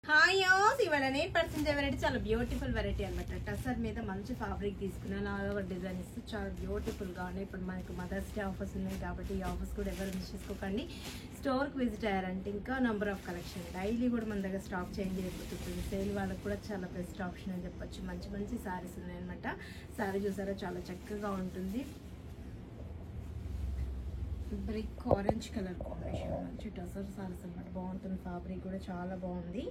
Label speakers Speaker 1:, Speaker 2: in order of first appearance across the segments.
Speaker 1: Hi యోస్ ఇవాళ నేను percent variety చాలా బ్యూటిఫుల్ వెరైటీ అనమాట. టసర్ మీద మంచి ఫ్యాబ్రిక్ తీసుకున్నాను. ఆల్ ఓవర్ డిజైన్ ఇస్తూ చాలా బ్యూటిఫుల్గా ఉన్నాయి. ఇప్పుడు మనకు మదర్స్ డే ఆఫర్స్ ఉన్నాయి కాబట్టి ఈ ఆఫర్స్ కూడా ఎవరు మిస్ చేసుకోకండి. స్టోర్కి విజిట్ అయ్యారంటే ఇంకా నెంబర్ ఆఫ్ కలెక్షన్ డైలీ కూడా మన దగ్గర స్టాక్ చేంజ్ అయిపోతుంది. సేల్ వాళ్ళకి కూడా చాలా బెస్ట్ ఆప్షన్ అని చెప్పొచ్చు. మంచి మంచి శారీస్ ఉన్నాయన్నమాట. శారీ చూసారా చాలా చక్కగా ఉంటుంది. బ్రిక్ ఆరెంజ్ కలర్ కాంబినేషన్ మంచి టసర్ సారీస్ అనమాట. బాగుంటుంది. ఫ్యాబ్రిక్ కూడా చాలా బాగుంది.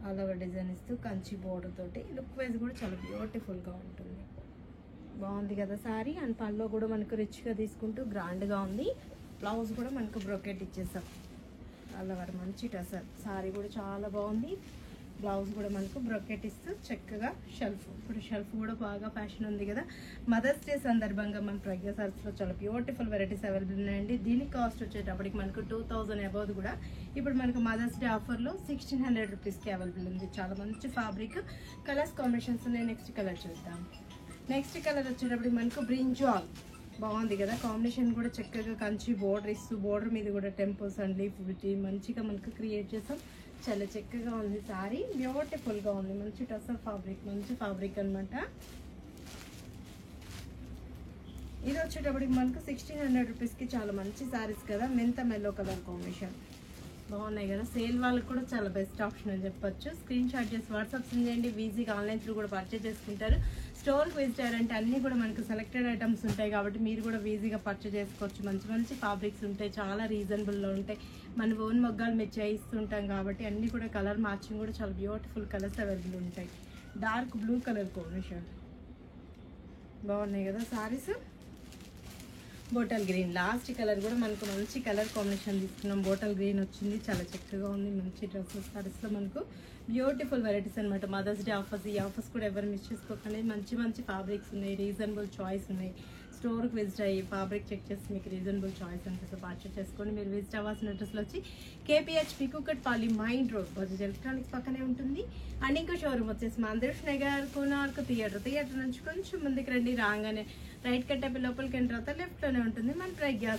Speaker 1: ఆల్ ఓవర్ డిజైన్ ఇస్తూ కంచి బోర్డర్ తోటి లుక్ వైజ్ కూడా చాలా బ్యూటిఫుల్గా ఉంటుంది. బాగుంది కదా శారీ. అండ్ పళ్ళలో కూడా మనకు రిచ్గా తీసుకుంటూ గ్రాండ్గా ఉంది. బ్లౌజ్ కూడా మనకు బ్రోకెట్ ఇచ్చేసాం. ఆల్ ఓవర్ మంచి టసర్ శారీ కూడా చాలా బాగుంది. బ్లౌజ్ కూడా మనకు బ్రోకెట్ ఇస్తూ చక్కగా షెల్ఫ్. ఇప్పుడు షెల్ఫ్ కూడా బాగా ఫ్యాషన్ ఉంది కదా. మదర్స్ డే సందర్భంగా మన ప్రజ్ఞా సారీస్లో చాలా బ్యూటిఫుల్ వెరైటీస్ అవైలబుల్ ఉన్నాయండి. దీని కాస్ట్ వచ్చేటప్పటికి మనకు 2000 అబౌవ్ కూడా ఇప్పుడు మనకు మదర్స్ డే ఆఫర్లో 1600 రూపీస్కి అవైలబుల్ ఉంది. చాలా మంచి ఫ్యాబ్రిక్. కలర్స్ కాంబినేషన్స్ ఉన్నాయి. నెక్స్ట్ కలర్ చూద్దాం. నెక్స్ట్ కలర్ వచ్చేటప్పటికి మనకు బ్రింజాల్ బాగుంది కదా. కాంబినేషన్ కూడా చక్కగా కంచి బోర్డర్ ఇస్తూ బోర్డర్ మీద కూడా టెంపుల్స్ అండ్ లీఫ్ బ్యూటీ మంచిగా మనకు క్రియేట్ చేసాం. చాలా చక్కగా ఉంది శారీ. బ్యూటిఫుల్గా ఉంది. మంచి టసర్ ఫ్యాబ్రిక్ మంచి ఫ్యాబ్రిక్ అనమాట. ఇది వచ్చేటప్పటికి మనకు 1600 రూపీస్కి చాలా మంచి శారీస్ కదా. మెంత మెల్లో కలర్ కాంబినేషన్ బాగున్నాయి కదా. సేల్ వాళ్ళకి కూడా చాలా బెస్ట్ ఆప్షన్ అని చెప్పొచ్చు. స్క్రీన్ షాట్ చేసి వాట్సాప్ చేయండి. ఈజీగా ఆన్లైన్ త్రూ కూడా పర్చేజ్ చేసుకుంటారు. స్టోర్కి విజిట్ అయ్యారంటే అన్నీ కూడా మనకు సెలెక్టెడ్ ఐటమ్స్ ఉంటాయి కాబట్టి మీరు కూడా ఈజీగా పర్చేజ్ చేసుకోవచ్చు. మంచి మంచి ఫ్యాబ్రిక్స్ ఉంటాయి. చాలా రీజనబుల్లో ఉంటాయి. మన ఓన్ మొగ్గాలు మీరు చేయిస్తుంటాం కాబట్టి అన్నీ కూడా కలర్ మ్యాచింగ్ కూడా చాలా బ్యూటిఫుల్ కలర్స్ అవైలబుల్ ఉంటాయి. డార్క్ బ్లూ కలర్ కాంబినేషన్ బాగున్నాయి కదా saris. Bottle green last colour కూడా మనకు మంచి కలర్ కాంబినేషన్ తీసుకున్నాం. బోటల్ గ్రీన్ వచ్చింది. చాలా చక్కగా ఉంది. మంచి డ్రెస్సెస్ సారీస్లో మనకు బ్యూటిఫుల్ వెరైటీస్ అనమాట. Mother's Day offers. ఈ ఆఫర్స్ కూడా ఎవరు మిస్ చేసుకోకండి. మంచి మంచి ఫ్యాబ్రిక్స్ ఉన్నాయి. రీజనబుల్ చాయిస్ ఉన్నాయి. స్టోర్కి విజిట్ అయ్యి ఫ్యాబ్రిక్ చెక్ చేసి మీకు రీజనబుల్ చాయిస్ అంటే పర్చేస్ చేసుకోండి. మీరు విజిట్ అవ్వాల్సిన అడ్రస్లో వచ్చి KPHP Kukatpally mind road Bajaj electronics పక్కనే ఉంటుంది. అండ్ ఇంకో షోరూమ్ వచ్చేసి మందిర్ష్ నగర్ కోనార్క్ థియేటర్ నుంచి కొంచెం ముందుకు రండి. రాగానే రైట్ కట్టే లోపలికి ఎంటర్ అవుతా లెఫ్ట్లోనే ఉంటుంది మన ప్రజ్ఞా